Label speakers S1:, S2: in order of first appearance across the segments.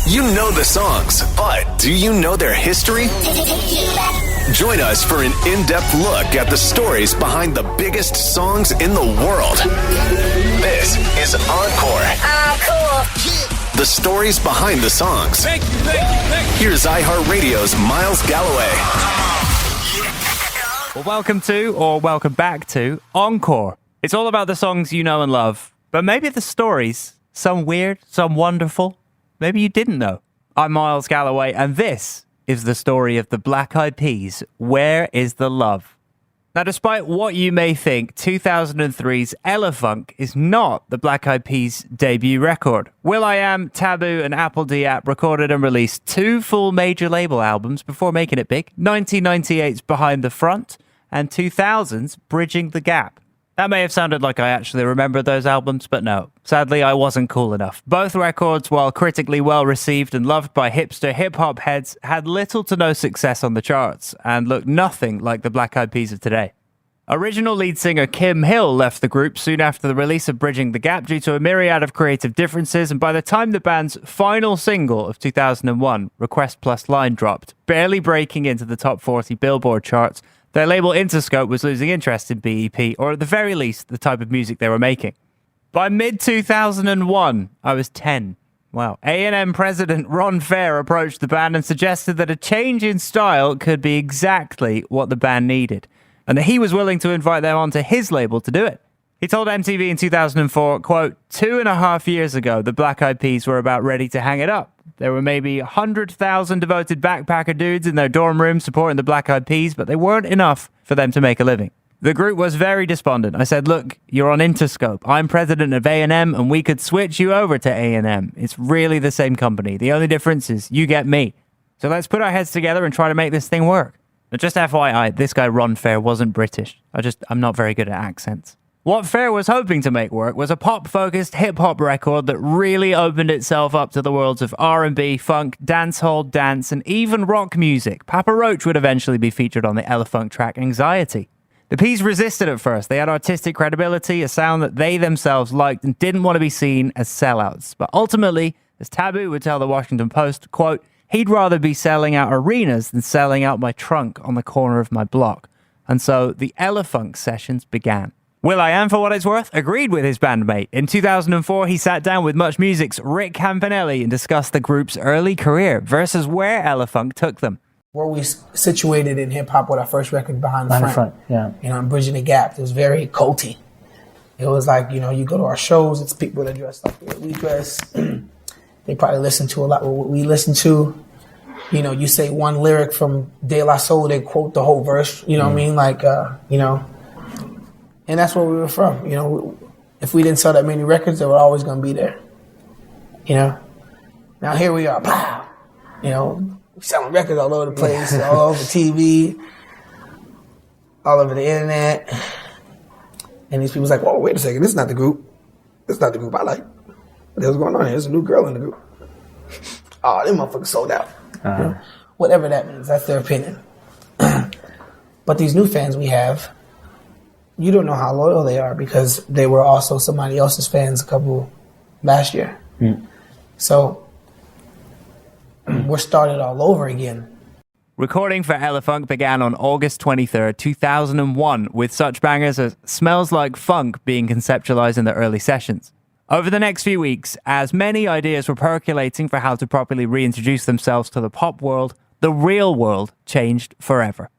S1: You know the songs, but do you know their history? Join us for an in-depth look at the stories behind the biggest songs in the world. This is Encore. The stories behind the songs.
S2: Thank you.
S1: Here's iHeartRadio's Miles Galloway.
S3: Well, welcome back to Encore. It's all about the songs you know and love, but maybe the stories, some weird, some wonderful, maybe you didn't know. I'm Miles Galloway, and this is the story of the Black Eyed Peas, Where is the Love? Now, despite what you may think, 2003's Elephunk is not the Black Eyed Peas' debut record. will.i.am, Taboo, and Apple D-App recorded and released 2 full major label albums before making it big. 1998's Behind the Front and 2000's Bridging the Gap. That may have sounded like I actually remembered those albums, but no. Sadly, I wasn't cool enough. Both records, while critically well-received and loved by hipster hip-hop heads, had little to no success on the charts and looked nothing like the Black Eyed Peas of today. Original lead singer Kim Hill left the group soon after the release of Bridging the Gap due to a myriad of creative differences, and by the time the band's final single of 2001, Request Plus Line, dropped, barely breaking into the top 40 Billboard charts, their label Interscope was losing interest in BEP, or at the very least, the type of music they were making. By mid-2001, I was 10. Wow. A&M president Ron Fair approached the band and suggested that a change in style could be exactly what the band needed, and that he was willing to invite them onto his label to do it. He told MTV in 2004, quote, 2.5 years ago, the Black Eyed Peas were about ready to hang it up. There were maybe 100,000 devoted backpacker dudes in their dorm room supporting the Black Eyed Peas, but they weren't enough for them to make a living. The group was very despondent. I said, look, you're on Interscope. I'm president of A&M, and we could switch you over to A&M. It's really the same company. The only difference is you get me. So let's put our heads together and try to make this thing work. But just FYI, this guy Ron Fair wasn't British. I'm not very good at accents. What Fair was hoping to make work was a pop-focused hip-hop record that really opened itself up to the worlds of R&B, funk, dancehall, dance, and even rock music. Papa Roach would eventually be featured on the Elephunk track Anxiety. The Peas resisted at first. They had artistic credibility, a sound that they themselves liked, and didn't want to be seen as sellouts. But ultimately, as Taboo would tell the Washington Post, quote, he'd rather be selling out arenas than selling out my trunk on the corner of my block. And so the Elephunk sessions began. will.i.am, for what it's worth, agreed with his bandmate. In 2004, he sat down with Much Music's Rick Campanelli and discussed the group's early career versus where Elephunk took them.
S4: Where we situated in hip-hop with our first record, Behind the Front.
S5: Yeah.
S4: You know, and Bridging the Gap. It was very culty. It was like, you know, you go to our shows, it's people that dress like we dress. They probably listen to a lot of what we listen to. You know, you say one lyric from De La Soul, they quote the whole verse. You know what I mean? Like, you know. And that's where we were from. You know, if we didn't sell that many records, they were always going to be there. You know? Now here we are. Pow! You know, selling records all over the place, all over TV, all over the internet. And these people's like, whoa, wait a second. This is not the group. This is not the group I like. What the hell's going on here? There's a new girl in the group. Oh, them motherfuckers sold out. You know? Whatever that means. That's their opinion. But these new fans we have, you don't know how loyal they are because they were also somebody else's fans last year. So we're started all over again.
S3: Recording for Elephunk began on August 23rd, 2001, with such bangers as Smells Like Funk being conceptualized in the early sessions. Over the next few weeks, as many ideas were percolating for how to properly reintroduce themselves to the pop world, the real world changed forever.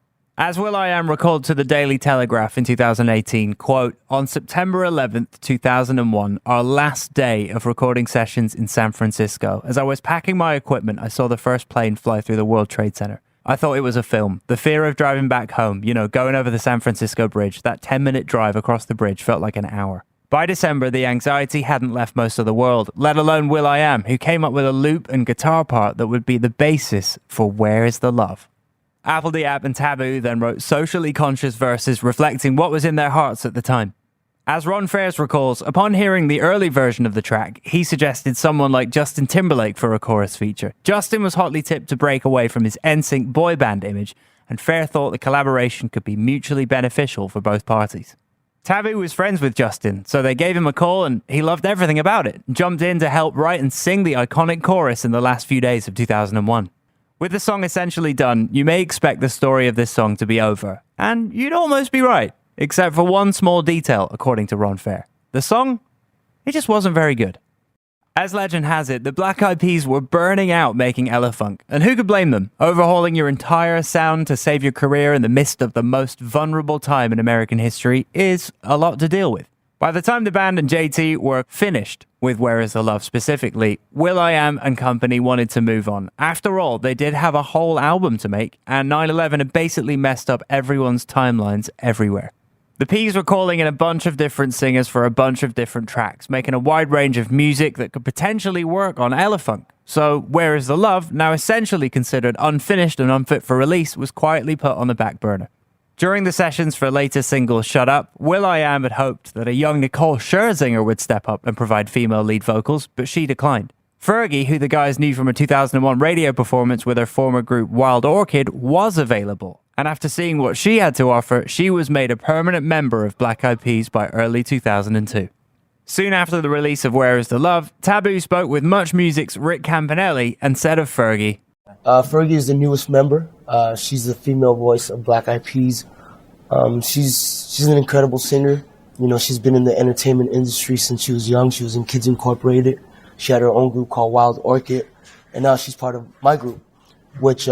S3: As will.i.am recalled to the Daily Telegraph in 2018, quote, on September 11th, 2001, our last day of recording sessions in San Francisco, as I was packing my equipment, I saw the first plane fly through the World Trade Center. I thought it was a film. The fear of driving back home, you know, going over the San Francisco Bridge, that 10-minute drive across the bridge felt like an hour. By December, the anxiety hadn't left most of the world, let alone will.i.am, who came up with a loop and guitar part that would be the basis for Where is the Love? Apple D-App and Taboo then wrote socially conscious verses reflecting what was in their hearts at the time. As Ron Fair recalls, upon hearing the early version of the track, he suggested someone like Justin Timberlake for a chorus feature. Justin was hotly tipped to break away from his NSYNC boy band image, and Fair thought the collaboration could be mutually beneficial for both parties. Taboo was friends with Justin, so they gave him a call and he loved everything about it, and jumped in to help write and sing the iconic chorus in the last few days of 2001. With the song essentially done, you may expect the story of this song to be over, and you'd almost be right, except for one small detail, according to Ron Fair. The song, it just wasn't very good. As legend has it, the Black Eyed Peas were burning out making Elephunk, and who could blame them? Overhauling your entire sound to save your career in the midst of the most vulnerable time in American history is a lot to deal with. By the time the band and JT were finished with Where Is the Love specifically, will.i.am and company wanted to move on. After all, they did have a whole album to make, and 9/11 had basically messed up everyone's timelines everywhere. The Peas were calling in a bunch of different singers for a bunch of different tracks, making a wide range of music that could potentially work on Elephunk. So Where Is the Love, now essentially considered unfinished and unfit for release, was quietly put on the back burner. During the sessions for later single Shut Up, will.i.am had hoped that a young Nicole Scherzinger would step up and provide female lead vocals, but she declined. Fergie, who the guys knew from a 2001 radio performance with her former group Wild Orchid, was available. And after seeing what she had to offer, she was made a permanent member of Black Eyed Peas by early 2002. Soon after the release of Where Is the Love, Taboo spoke with Much Music's Rick Campanelli and said of Fergie,
S2: Fergie is the newest member. She's the female voice of Black Eyed Peas. She's an incredible singer. You know, she's been in the entertainment industry since she was young. She was in Kids Incorporated. She had her own group called Wild Orchid. And now she's part of my group, which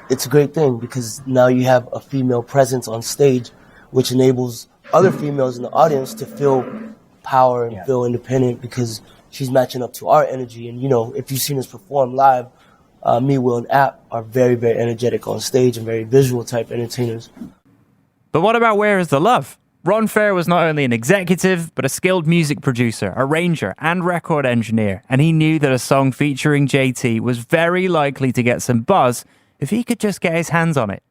S2: it's a great thing because now you have a female presence on stage, which enables other females in the audience to feel power and feel independent because she's matching up to our energy. And, you know, if you've seen us perform live, me, Will, and App are very, very energetic on stage and very visual type entertainers.
S3: But what about Where Is the Love? Ron Fair was not only an executive, but a skilled music producer, arranger, and record engineer, and he knew that a song featuring JT was very likely to get some buzz if he could just get his hands on it.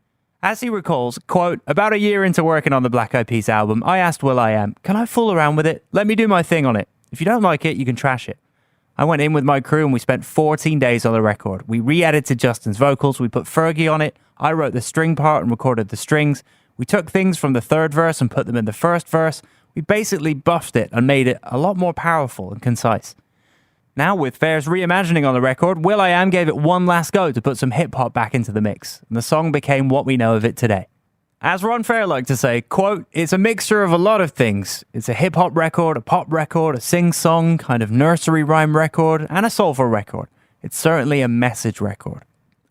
S3: As he recalls, quote, about a year into working on the Black Eyed Peas album, I asked will.i.am, can I fool around with it? Let me do my thing on it. If you don't like it, you can trash it. I went in with my crew and we spent 14 days on the record. We re-edited Justin's vocals, we put Fergie on it, I wrote the string part and recorded the strings. We took things from the third verse and put them in the first verse. We basically buffed it and made it a lot more powerful and concise. Now, with Fair's reimagining on the record, will.i.am gave it one last go to put some hip-hop back into the mix, and the song became what we know of it today. As Ron Fair liked to say, quote, it's a mixture of a lot of things. It's a hip-hop record, a pop record, a sing-song, kind of nursery rhyme record, and a soulful record. It's certainly a message record.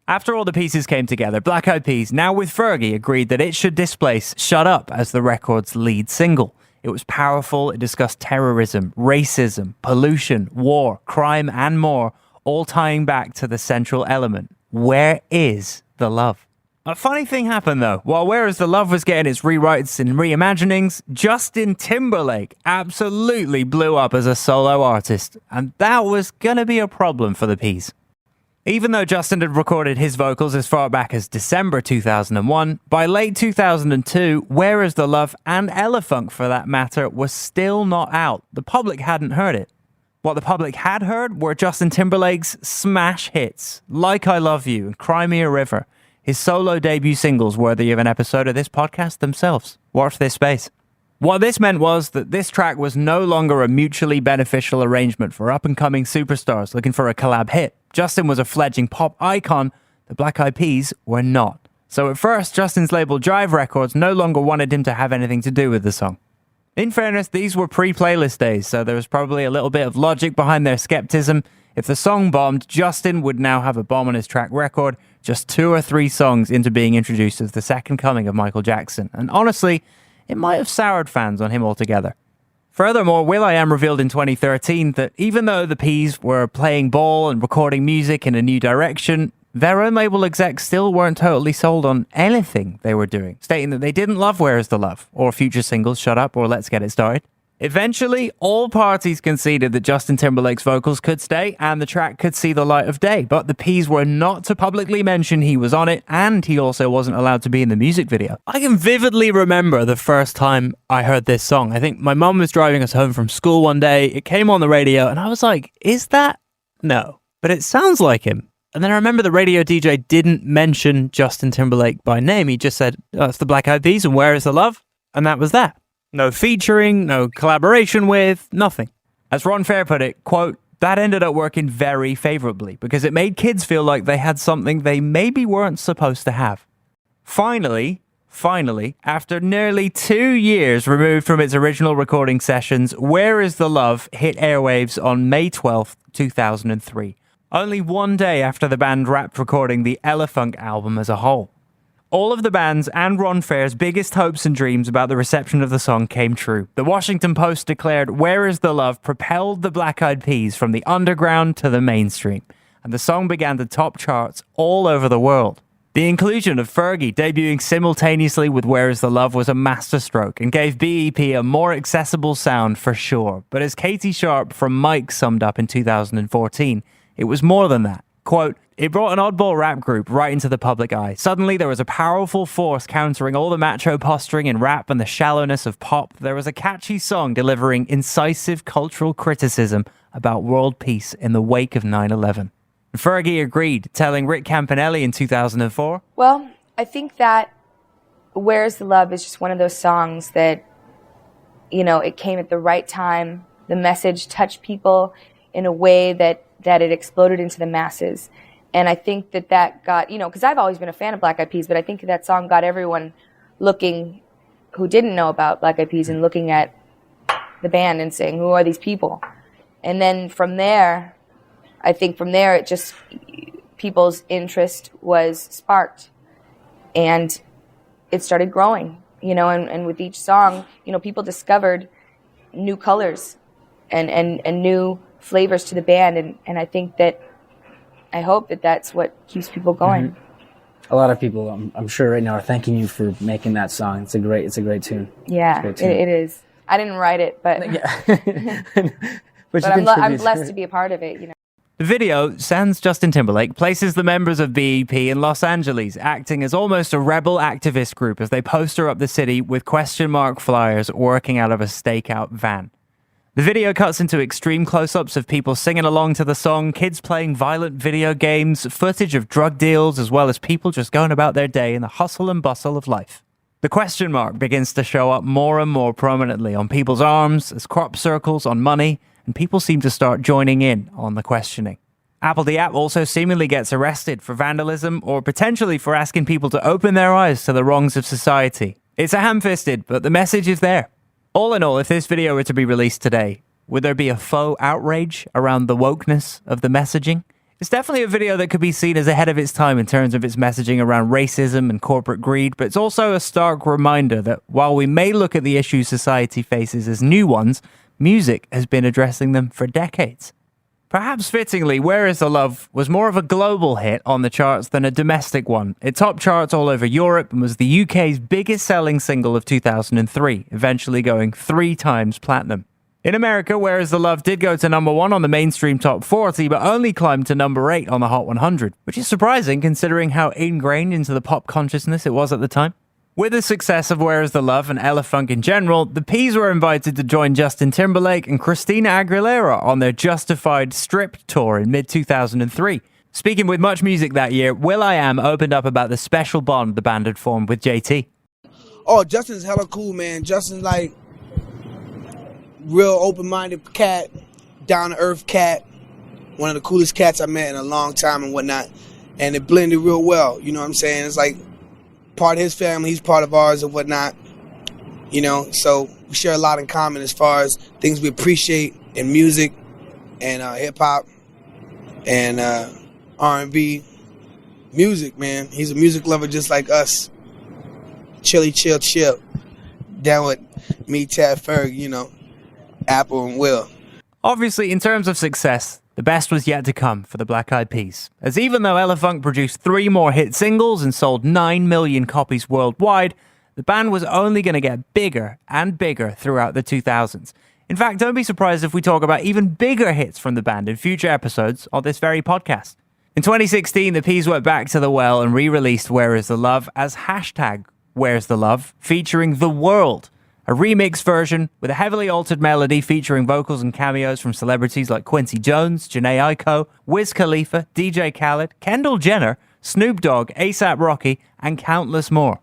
S3: After all the pieces came together, Black Eyed Peas, now with Fergie, agreed that it should displace Shut Up as the record's lead single. It was powerful, it discussed terrorism, racism, pollution, war, crime, and more, all tying back to the central element. Where is the love? A funny thing happened though. While Where Is the Love was getting its rewrites and reimaginings, Justin Timberlake absolutely blew up as a solo artist, and that was gonna be a problem for the Peas. Even though Justin had recorded his vocals as far back as December 2001, by late 2002, Where Is the Love and Elephunk, for that matter, was still not out. The public hadn't heard it. What the public had heard were Justin Timberlake's smash hits, Like I Love You and Cry Me a River, his solo debut singles worthy of an episode of this podcast themselves. Watch this space. What this meant was that this track was no longer a mutually beneficial arrangement for up-and-coming superstars looking for a collab hit. Justin was a fledgling pop icon, the Black Eyed Peas were not. So at first, Justin's label Jive Records no longer wanted him to have anything to do with the song. In fairness, these were pre-playlist days, so there was probably a little bit of logic behind their skepticism. If the song bombed, Justin would now have a bomb on his track record, just 2 or 3 songs into being introduced as the second coming of Michael Jackson. And honestly, it might have soured fans on him altogether. Furthermore, will.i.am revealed in 2013 that even though the Peas were playing ball and recording music in a new direction, their own label execs still weren't totally sold on anything they were doing, stating that they didn't love Where Is the Love, or future singles Shut Up or Let's Get It Started. Eventually, all parties conceded that Justin Timberlake's vocals could stay and the track could see the light of day, but the Peas were not to publicly mention he was on it, and he also wasn't allowed to be in the music video. I can vividly remember the first time I heard this song. I think my mum was driving us home from school one day, it came on the radio, and I was like, is that? No. But it sounds like him. And then I remember the radio DJ didn't mention Justin Timberlake by name, he just said, oh, it's the Black Eyed Peas and Where Is the Love? And that was that. No featuring, no collaboration with, nothing. As Ron Fair put it, quote, that ended up working very favorably because it made kids feel like they had something they maybe weren't supposed to have. Finally, after nearly 2 years removed from its original recording sessions, Where Is the Love hit airwaves on May 12th, 2003. Only one day after the band wrapped recording the Elephunk album as a whole. All of the band's and Ron Fair's biggest hopes and dreams about the reception of the song came true. The Washington Post declared Where Is the Love propelled the Black Eyed Peas from the underground to the mainstream, and the song began to top charts all over the world. The inclusion of Fergie debuting simultaneously with Where Is the Love was a masterstroke and gave BEP a more accessible sound for sure. But as Katie Sharp from Mike summed up in 2014, it was more than that. Quote, it brought an oddball rap group right into the public eye. Suddenly there was a powerful force countering all the macho posturing in rap and the shallowness of pop. There was a catchy song delivering incisive cultural criticism about world peace in the wake of 9/11. Fergie agreed, telling Rick Campanelli in 2004,
S5: well, I think that Where's the Love is just one of those songs that, it came at the right time. The message touched people in a way that it exploded into the masses. And I think that got, because I've always been a fan of Black Eyed Peas, but I think that song got everyone looking who didn't know about Black Eyed Peas and looking at the band and saying, who are these people? And then from there, it just, people's interest was sparked. And it started growing, and with each song, people discovered new colors and new flavors to the band. And I hope that that's what keeps people going.
S6: Mm-hmm. A lot of people, I'm sure right now, are thanking you for making that song. It's a great tune.
S5: Yeah, it is. I didn't write it, but but I'm blessed to be a part of it.
S3: The video, sans Justin Timberlake, places the members of BEP in Los Angeles, acting as almost a rebel activist group as they poster up the city with question mark flyers working out of a stakeout van. The video cuts into extreme close-ups of people singing along to the song, kids playing violent video games, footage of drug deals, as well as people just going about their day in the hustle and bustle of life. The question mark begins to show up more and more prominently on people's arms, as crop circles on money, and people seem to start joining in on the questioning. Apple the app also seemingly gets arrested for vandalism or potentially for asking people to open their eyes to the wrongs of society. It's a ham-fisted, but the message is there. All in all, if this video were to be released today, would there be a faux outrage around the wokeness of the messaging? It's definitely a video that could be seen as ahead of its time in terms of its messaging around racism and corporate greed, but it's also a stark reminder that while we may look at the issues society faces as new ones, music has been addressing them for decades. Perhaps fittingly, Where Is the Love was more of a global hit on the charts than a domestic one. It topped charts all over Europe and was the UK's biggest selling single of 2003, eventually going 3 times platinum. In America, Where Is the Love did go to number 1 on the mainstream top 40, but only climbed to number 8 on the Hot 100, which is surprising considering how ingrained into the pop consciousness it was at the time. With the success of Where Is the Love and Elephunk in general, the Peas were invited to join Justin Timberlake and Christina Aguilera on their Justified Stripped tour in mid-2003. Speaking with Much Music that year, will.i.am opened up about the special bond the band had formed with JT.
S7: Oh, Justin's hella cool, man. Justin's like real open-minded cat, down-to-earth cat, one of the coolest cats I met in a long time and whatnot. And it blended real well, you know what I'm saying? It's like part of his family, he's part of ours and whatnot, so we share a lot in common as far as things we appreciate in music and hip-hop and R&B music, man. He's a music lover just like us. Chilly, chill. Down with me, Tad Ferg, Apple and Will.
S3: Obviously, in terms of success, the best was yet to come for the Black Eyed Peas, as even though Elephunk produced 3 more hit singles and sold 9 million copies worldwide, the band was only going to get bigger and bigger throughout the 2000s. In fact, don't be surprised if we talk about even bigger hits from the band in future episodes on this very podcast. In 2016, the Peas went back to the well and re-released Where Is the Love as #Where's the Love, featuring The World, a remix version with a heavily altered melody featuring vocals and cameos from celebrities like Quincy Jones, Jhené Aiko, Wiz Khalifa, DJ Khaled, Kendall Jenner, Snoop Dogg, A$AP Rocky, and countless more.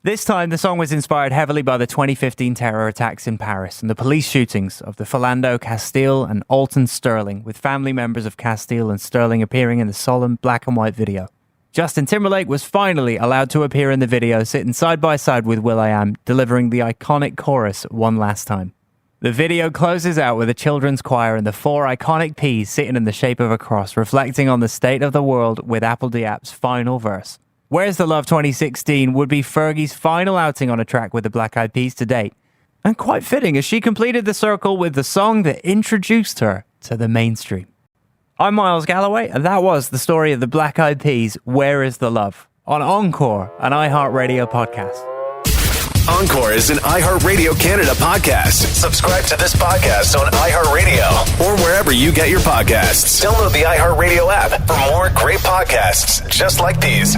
S3: This time, the song was inspired heavily by the 2015 terror attacks in Paris and the police shootings of the Philando Castile and Alton Sterling, with family members of Castile and Sterling appearing in the solemn black and white video. Justin Timberlake was finally allowed to appear in the video, sitting side by side with will.i.am, delivering the iconic chorus one last time. The video closes out with a children's choir and the 4 iconic P's sitting in the shape of a cross, reflecting on the state of the world with Applejack's final verse. Where's the Love 2016 would be Fergie's final outing on a track with the Black Eyed Peas to date. And quite fitting, as she completed the circle with the song that introduced her to the mainstream. I'm Miles Galloway, and that was the story of the Black Eyed Peas' Where is the Love? On Encore, an iHeartRadio podcast.
S1: Encore is an iHeartRadio Canada podcast. Subscribe to this podcast on iHeartRadio or wherever you get your podcasts. Download the iHeartRadio app for more great podcasts just like these.